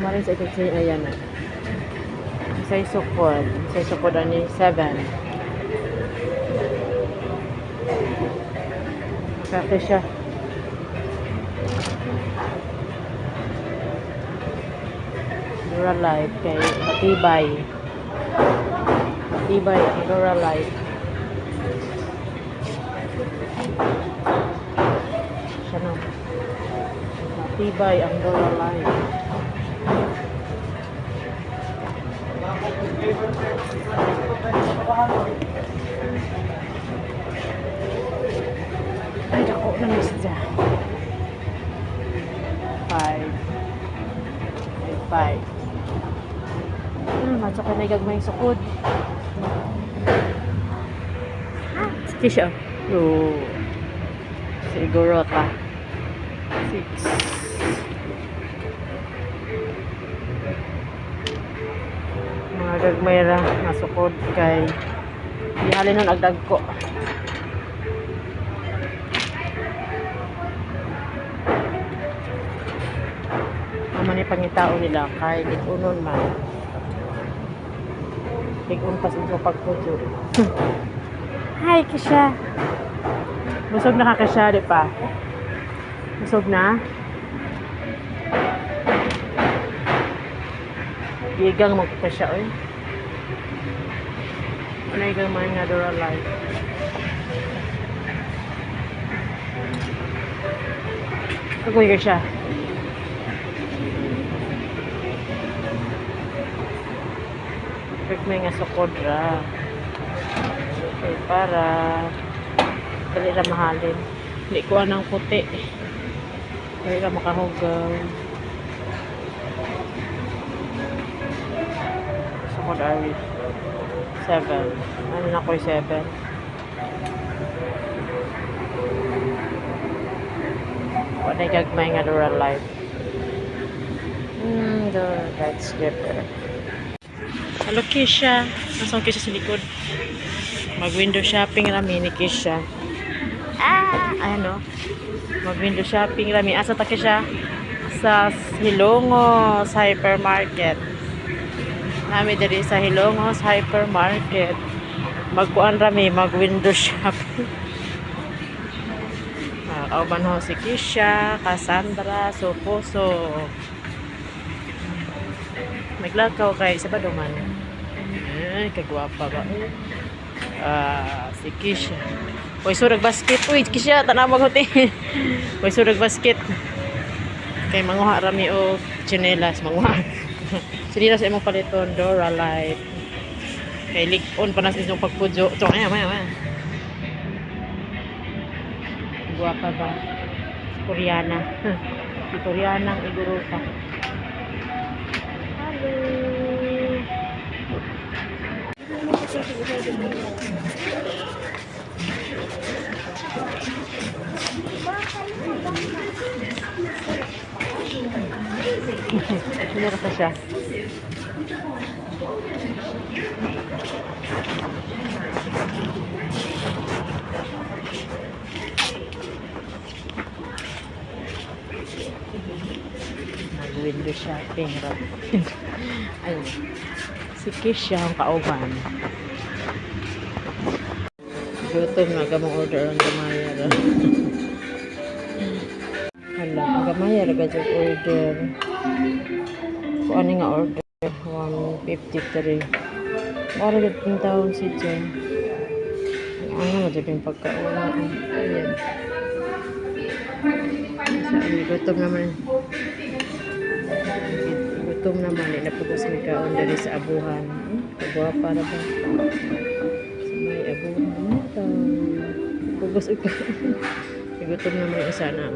Marin sa ikot siya, ayan na. Isa'y sukod. Isa'y sukod ani 7. Kaki siya. Duralight kay matibay. Matibay ang Duralight. Siya no. Matibay ang Duralight. Ay, ako na siya. 5. Matsa ka na gagmay sukod. Sige siya. Siguro ta. 6. Mga gagmay ra nasukod kay ihalin nun agdag ko. Naman ni pangitao nila kay ikunon man. Tig-un pa sa pagpudyo. Hi, Kisha. Busog na ka, Kisha, di pa? Busog na? Igang magkasya, oy. Ano igang mga nga Duralight? Kagoy ka siya. May nga sukod ra. Okay, para dali ra mahalin. Hindi ko anang puti. Dali ra makahugaw. Sukod ari 7. Ano na ko 7? Wala gagmay nga Duralight. Duralight stripper. Hello, Kisha. Nasaan Kisha sa likod? Mag-window shopping rami ni Kisha. Ano? Mag-window shopping rami. Asa ta Kisha? Sa Hilongos Hypermarket. Nami diri sa Hilongos Hypermarket. Magkuan rami, mag-window shopping. Kauban ho si Kisha, Cassandra, Soposo. Naglakaw kay sa Baduman. Ay, kagwapa ba? Si Kisha. Uy, surag basket. Uy, Kisha, tanawag hote. Uy, surag basket. Kay manguha rami o chinelas, manguha. Chinelas ay mong paliton, Duralight. Kay lik-on pa na sa inyong pagpudyo. Ito, maya. Gwapa ba? Koreana. Si Koreana ang igurupa. Meron pa siya. Window shopping. Ayun. Si Kisha ang kauban. Gutom na gamang order ang gamaya. Hala, ang gamaya raga order. Kung ano nga order? 153. Mara yung taon si Jen. Ang ano dyan yung pagkauna. Ayan. Gutom naman. Gutom naman. Napugos may kaon dali sa abuhan. Kagwapa na ba? Sa may abuhan. Ito. Pugos ito. Gutom naman yung isa na.